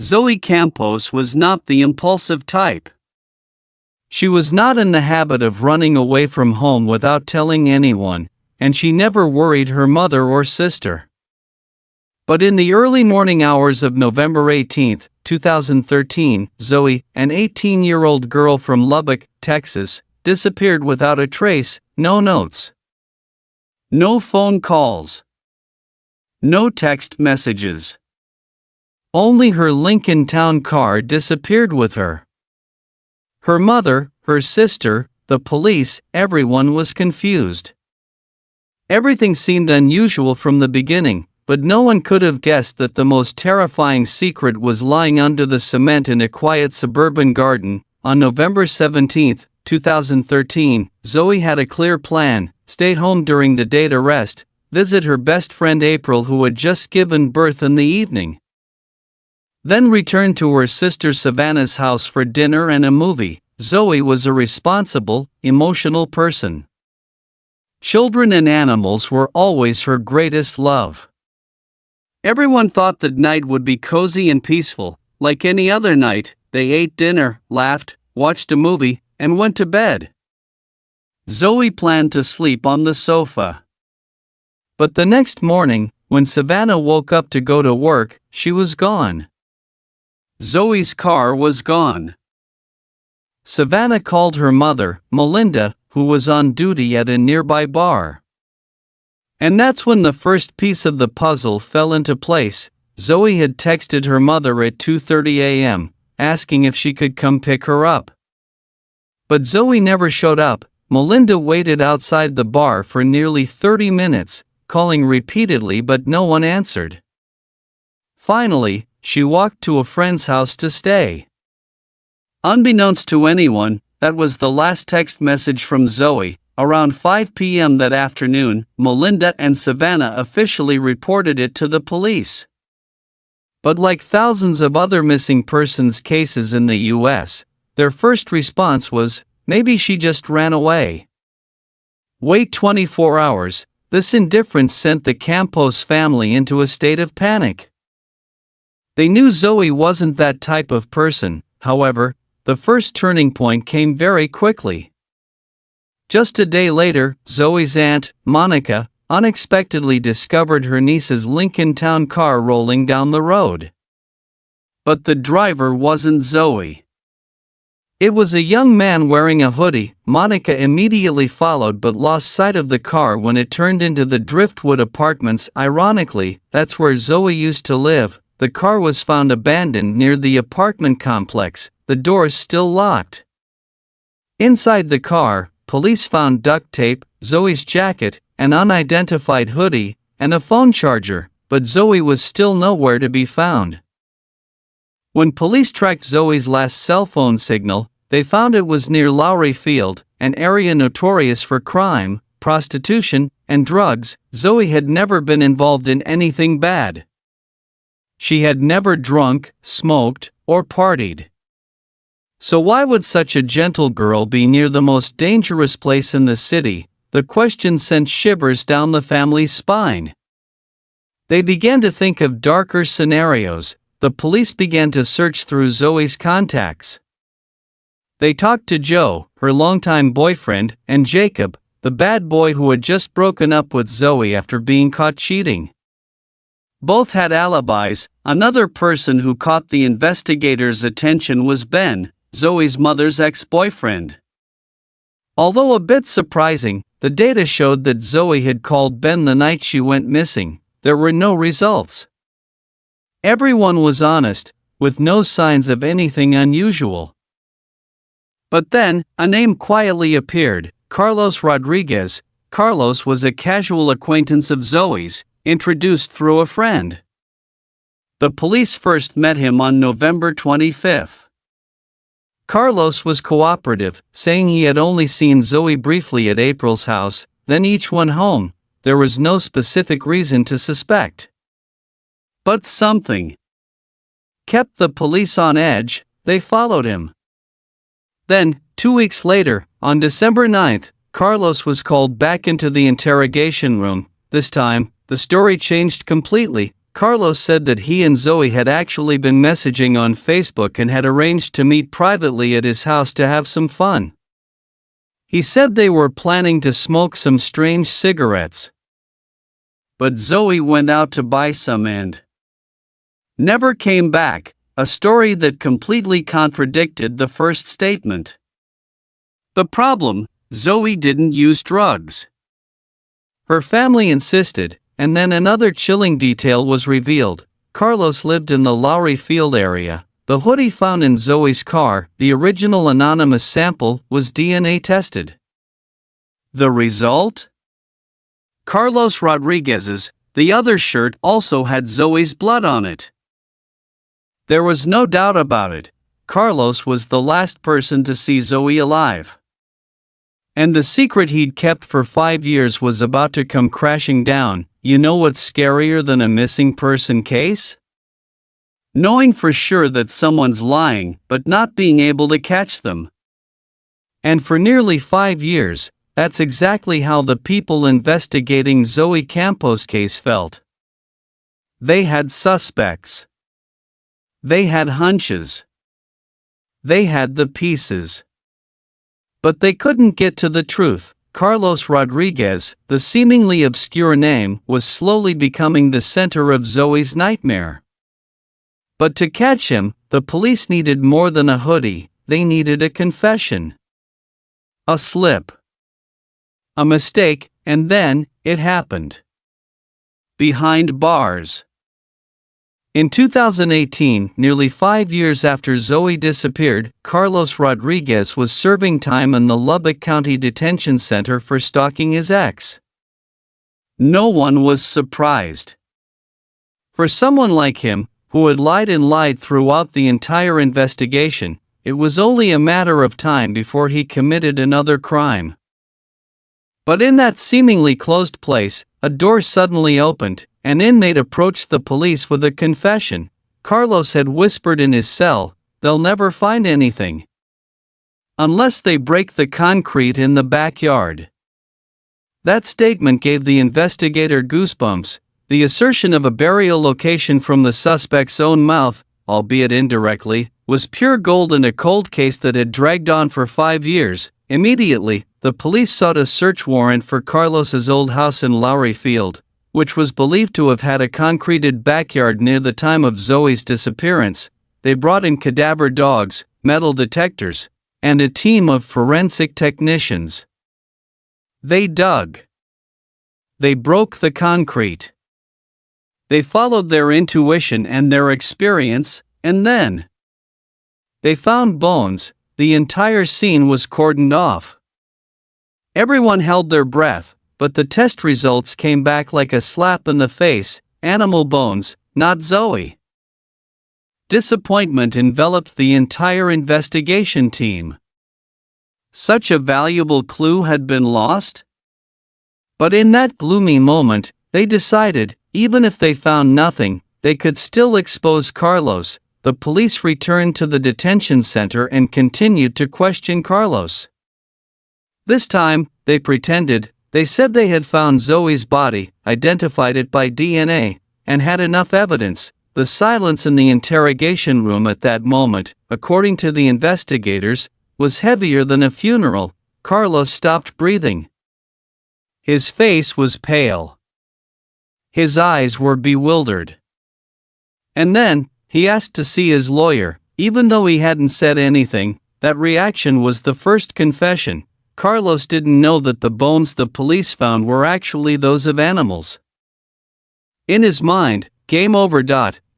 Zoe Campos was not the impulsive type. She was not in the habit of running away from home without telling anyone, and she never worried her mother or sister. But in the early morning hours of November 18, 2013, Zoe, an 18-year-old girl from Lubbock, Texas, disappeared without a trace, no notes. No phone calls. No text messages. Only her Lincoln Town car disappeared with her. Her mother, her sister, the police, everyone was confused. Everything seemed unusual from the beginning, but no one could have guessed that the most terrifying secret was lying under the cement in a quiet suburban garden. On November 17, 2013, Zoe had a clear plan: stay home during the day to rest, visit her best friend April, who had just given birth, in the evening, then return to her sister Savannah's house for dinner and a movie. Zoe was a responsible, emotional person. Children and animals were always her greatest love. Everyone thought that night would be cozy and peaceful. Like any other night, they ate dinner, laughed, watched a movie, and went to bed. Zoe planned to sleep on the sofa. But the next morning, when Savannah woke up to go to work, she was gone. Zoe's car was gone. Savannah called her mother, Melinda, who was on duty at a nearby bar. And that's when the first piece of the puzzle fell into place. Zoe had texted her mother at 2:30 a.m., asking if she could come pick her up. But Zoe never showed up. Melinda waited outside the bar for nearly 30 minutes, calling repeatedly, but no one answered. Finally, she walked to a friend's house to stay. Unbeknownst to anyone, that was the last text message from Zoe. Around 5 p.m. that afternoon, Melinda and Savannah officially reported it to the police. But like thousands of other missing persons cases in the U.S., their first response was, maybe she just ran away. Wait 24 hours, this indifference sent the Campos family into a state of panic. They knew Zoe wasn't that type of person. However, the first turning point came very quickly. Just a day later, Zoe's aunt, Monica, unexpectedly discovered her niece's Lincoln Town car rolling down the road. But the driver wasn't Zoe. It was a young man wearing a hoodie. Monica immediately followed but lost sight of the car when it turned into the Driftwood Apartments. Ironically, that's where Zoe used to live. The car was found abandoned near the apartment complex, the doors still locked. Inside the car, police found duct tape, Zoe's jacket, an unidentified hoodie, and a phone charger, but Zoe was still nowhere to be found. When police tracked Zoe's last cell phone signal, they found it was near Lowry Field, an area notorious for crime, prostitution, and drugs. Zoe had never been involved in anything bad. She had never drunk, smoked, or partied. So why would such a gentle girl be near the most dangerous place in the city? The question sent shivers down the family's spine. They began to think of darker scenarios. The police began to search through Zoe's contacts. They talked to Joe, her longtime boyfriend, and Jacob, the bad boy who had just broken up with Zoe after being caught cheating. Both had alibis. Another person who caught the investigators' attention was Ben, Zoe's mother's ex-boyfriend. Although a bit surprising, the data showed that Zoe had called Ben the night she went missing. There were no results. Everyone was honest, with no signs of anything unusual. But then, a name quietly appeared: Carlos Rodriguez. Carlos was a casual acquaintance of Zoe's, introduced through a friend. The police first met him on November 25. Carlos was cooperative, saying he had only seen Zoe briefly at April's house, then each went home. There was no specific reason to suspect. But something kept the police on edge. They followed him. Then, 2 weeks later, on December 9th, Carlos was called back into the interrogation room. This time, the story changed completely. Carlos said that he and Zoe had actually been messaging on Facebook and had arranged to meet privately at his house to have some fun. He said they were planning to smoke some strange cigarettes. But Zoe went out to buy some and never came back, a story that completely contradicted the first statement. The problem: Zoe didn't use drugs. Her family insisted, and then another chilling detail was revealed. Carlos lived in the Lowry Field area. The hoodie found in Zoe's car, the original anonymous sample, was DNA tested. The result? Carlos Rodriguez's. The other shirt also had Zoe's blood on it. There was no doubt about it. Carlos was the last person to see Zoe alive. And the secret he'd kept for 5 years was about to come crashing down. You know what's scarier than a missing person case? Knowing for sure that someone's lying, but not being able to catch them. And for nearly 5 years, that's exactly how the people investigating Zoe Campos' case felt. They had suspects. They had hunches. They had the pieces. But they couldn't get to the truth. Carlos Rodriguez, the seemingly obscure name, was slowly becoming the center of Zoe's nightmare. But to catch him, the police needed more than a hoodie. They needed a confession. A slip. A mistake, and then, it happened. Behind bars. In 2018, nearly 5 years after Zoe disappeared, Carlos Rodriguez was serving time in the Lubbock County Detention Center for stalking his ex. No one was surprised. For someone like him, who had lied and lied throughout the entire investigation, it was only a matter of time before he committed another crime. But in that seemingly closed place, a door suddenly opened. An inmate approached the police with a confession. Carlos had whispered in his cell, "They'll never find anything unless they break the concrete in the backyard." That statement gave the investigator goosebumps. The assertion of a burial location from the suspect's own mouth, albeit indirectly, was pure gold in a cold case that had dragged on for 5 years. Immediately, the police sought a search warrant for Carlos's old house in Lowry Field, which was believed to have had a concreted backyard near the time of Zoe's disappearance. They brought in cadaver dogs, metal detectors, and a team of forensic technicians. They dug. They broke the concrete. They followed their intuition and their experience, and then they found bones. The entire scene was cordoned off. Everyone held their breath, but the test results came back like a slap in the face: animal bones, not Zoe. Disappointment enveloped the entire investigation team. Such a valuable clue had been lost? But in that gloomy moment, they decided, even if they found nothing, they could still expose Carlos. The police returned to the detention center and continued to question Carlos. This time, they pretended. They said they had found Zoe's body, identified it by DNA, and had enough evidence. The silence in the interrogation room at that moment, according to the investigators, was heavier than a funeral. Carlos stopped breathing. His face was pale. His eyes were bewildered. And then, he asked to see his lawyer. Even though he hadn't said anything, that reaction was the first confession. Carlos didn't know that the bones the police found were actually those of animals. In his mind, game over.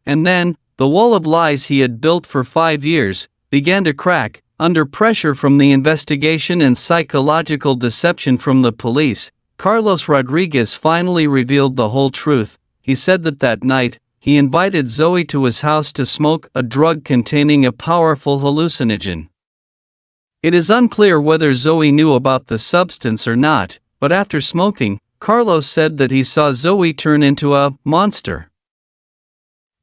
And then, the wall of lies he had built for 5 years began to crack. Under pressure from the investigation and psychological deception from the police, Carlos Rodriguez finally revealed the whole truth. He said that night, he invited Zoe to his house to smoke a drug containing a powerful hallucinogen. It is unclear whether Zoe knew about the substance or not, but after smoking, Carlos said that he saw Zoe turn into a monster.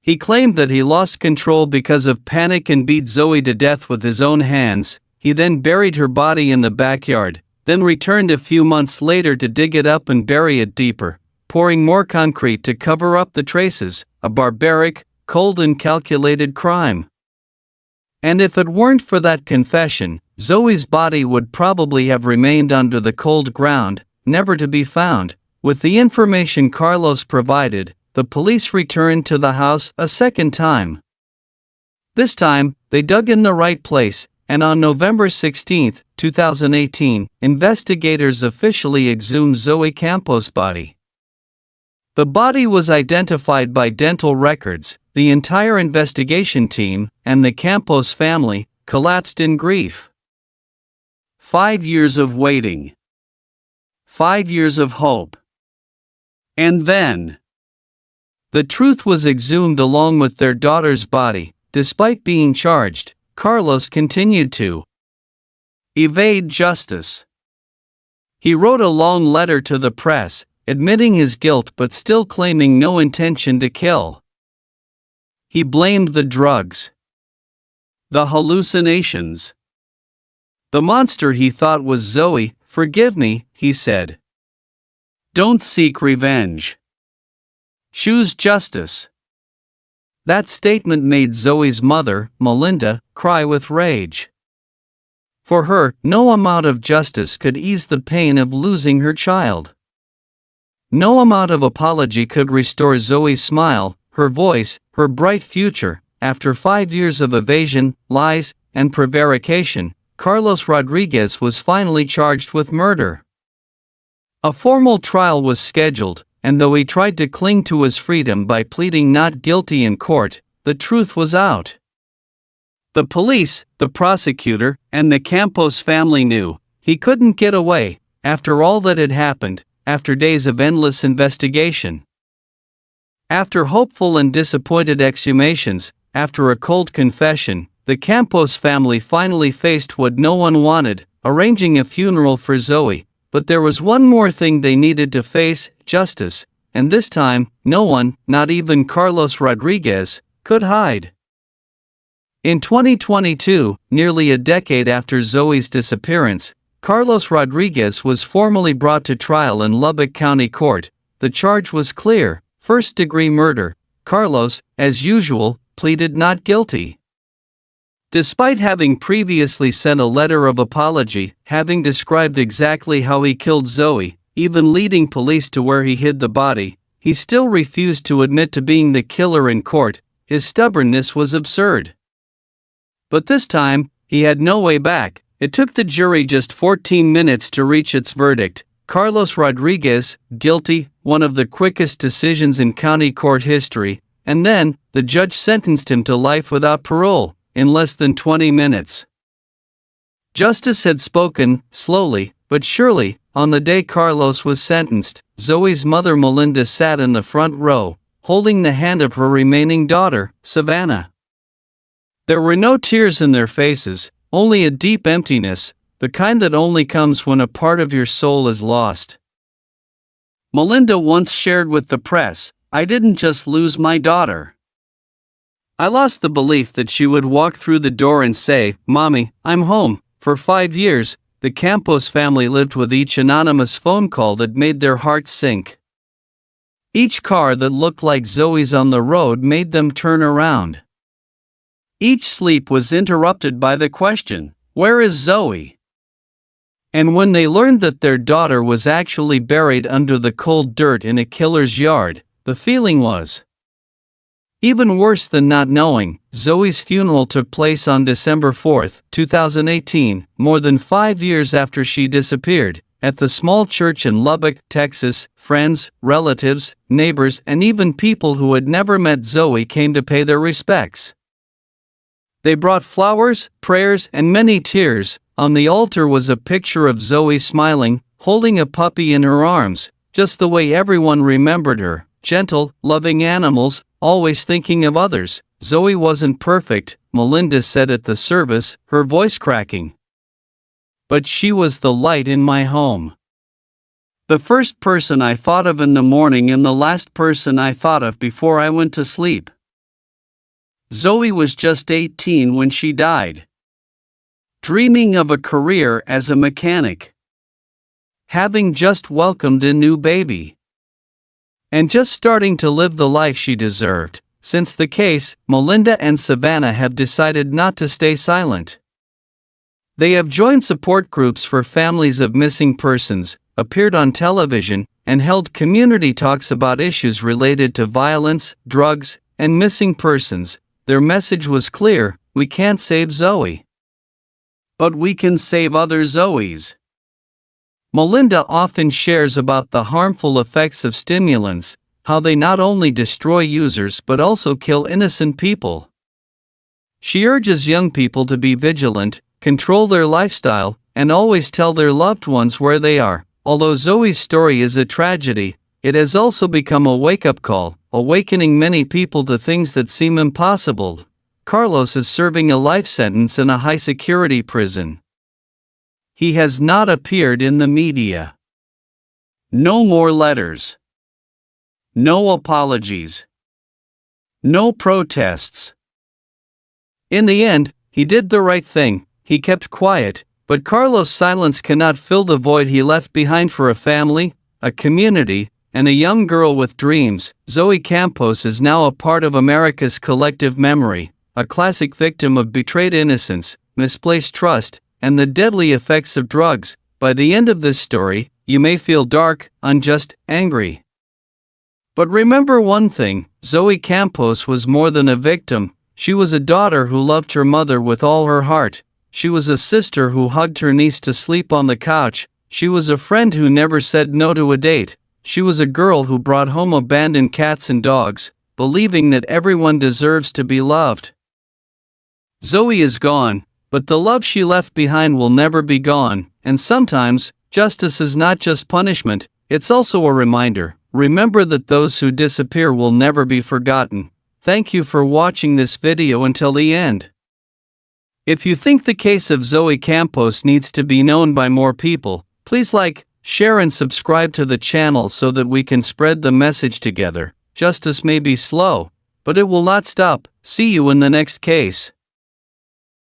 He claimed that he lost control because of panic and beat Zoe to death with his own hands. He then buried her body in the backyard, then returned a few months later to dig it up and bury it deeper. pouring more concrete to cover up the traces, a barbaric, cold and calculated crime. And if it weren't for that confession, Zoe's body would probably have remained under the cold ground, never to be found. With the information Carlos provided, the police returned to the house a second time. This time, they dug in the right place, and on November 16, 2018, investigators officially exhumed Zoe Campos' body. The body was identified by dental records. The entire investigation team and the Campos family collapsed in grief. 5 years of waiting. 5 years of hope. And then, the truth was exhumed along with their daughter's body. Despite being charged, Carlos continued to evade justice. He wrote a long letter to the press, admitting his guilt but still claiming no intention to kill. He blamed the drugs, the hallucinations, the monster he thought was Zoe. "Forgive me," he said. "Don't seek revenge. Choose justice." That statement made Zoe's mother, Melinda, cry with rage. For her, no amount of justice could ease the pain of losing her child. No amount of apology could restore Zoe's smile, her voice, her bright future. After 5 years of evasion, lies, and prevarication, Carlos Rodriguez was finally charged with murder. A formal trial was scheduled, and though he tried to cling to his freedom by pleading not guilty in court, the truth was out. The police, the prosecutor, and the Campos family knew he couldn't get away. After all that had happened, after days of endless investigation, after hopeful and disappointed exhumations, after a cold confession, the Campos family finally faced what no one wanted, arranging a funeral for Zoe. But there was one more thing they needed to face: justice, and this time, no one, not even Carlos Rodriguez, could hide. In 2022, nearly a decade after Zoe's disappearance, Carlos Rodriguez was formally brought to trial in Lubbock County Court. The charge was clear: first-degree murder. Carlos, as usual, pleaded not guilty. Despite having previously sent a letter of apology, having described exactly how he killed Zoe, even leading police to where he hid the body, he still refused to admit to being the killer in court. His stubbornness was absurd. But this time, he had no way back. It took the jury just 14 minutes to reach its verdict: Carlos Rodriguez, guilty, one of the quickest decisions in county court history, and then, the judge sentenced him to life without parole, in less than 20 minutes. Justice had spoken, slowly, but surely. On the day Carlos was sentenced, Zoe's mother Melinda sat in the front row, holding the hand of her remaining daughter, Savannah. There were no tears in their faces, only a deep emptiness, the kind that only comes when a part of your soul is lost. Melinda once shared with the press, "I didn't just lose my daughter. I lost the belief that she would walk through the door and say, 'Mommy, I'm home.'" For 5 years, the Campos family lived with each anonymous phone call that made their hearts sink. Each car that looked like Zoe's on the road made them turn around. Each sleep was interrupted by the question, "Where is Zoe?" And when they learned that their daughter was actually buried under the cold dirt in a killer's yard, the feeling was even worse than not knowing. Zoe's funeral took place on December 4, 2018, more than 5 years after she disappeared, at the small church in Lubbock, Texas. Friends, relatives, neighbors, and even people who had never met Zoe came to pay their respects. They brought flowers, prayers, and many tears. On the altar was a picture of Zoe smiling, holding a puppy in her arms, just the way everyone remembered her: gentle, loving animals, always thinking of others. Zoe wasn't perfect, Melinda said at the service, her voice cracking. But she was the light in my home. The first person I thought of in the morning and the last person I thought of before I went to sleep. Zoe was just 18 when she died. Dreaming of a career as a mechanic. Having just welcomed a new baby. and just starting to live the life she deserved. Since the case, Melinda and Savannah have decided not to stay silent. They have joined support groups for families of missing persons, appeared on television, and held community talks about issues related to violence, drugs, and missing persons. Their message was clear: we can't save Zoe, but we can save other Zoes. Melinda often shares about the harmful effects of stimulants, how they not only destroy users but also kill innocent people. She urges young people to be vigilant, control their lifestyle, and always tell their loved ones where they are. Although Zoe's story is a tragedy, it has also become a wake-up call, awakening many people to things that seem impossible. Carlos is serving a life sentence in a high-security prison. He has not appeared in the media. No more letters. No apologies. No protests. In the end, he did the right thing. He kept quiet, but Carlos' silence cannot fill the void he left behind for a family, a community, and a young girl with dreams. Zoe Campos is now a part of America's collective memory, a classic victim of betrayed innocence, misplaced trust, and the deadly effects of drugs. By the end of this story, you may feel dark, unjust, angry. But remember one thing: Zoe Campos was more than a victim. She was a daughter who loved her mother with all her heart. She was a sister who hugged her niece to sleep on the couch. She was a friend who never said no to a date. She was a girl who brought home abandoned cats and dogs, believing that everyone deserves to be loved. Zoe is gone, but the love she left behind will never be gone, and sometimes, justice is not just punishment, it's also a reminder. Remember that those who disappear will never be forgotten. Thank you for watching this video until the end. If you think the case of Zoe Campos needs to be known by more people, please like, share and subscribe to the channel so that we can spread the message together. Justice may be slow, but it will not stop. See you in the next case.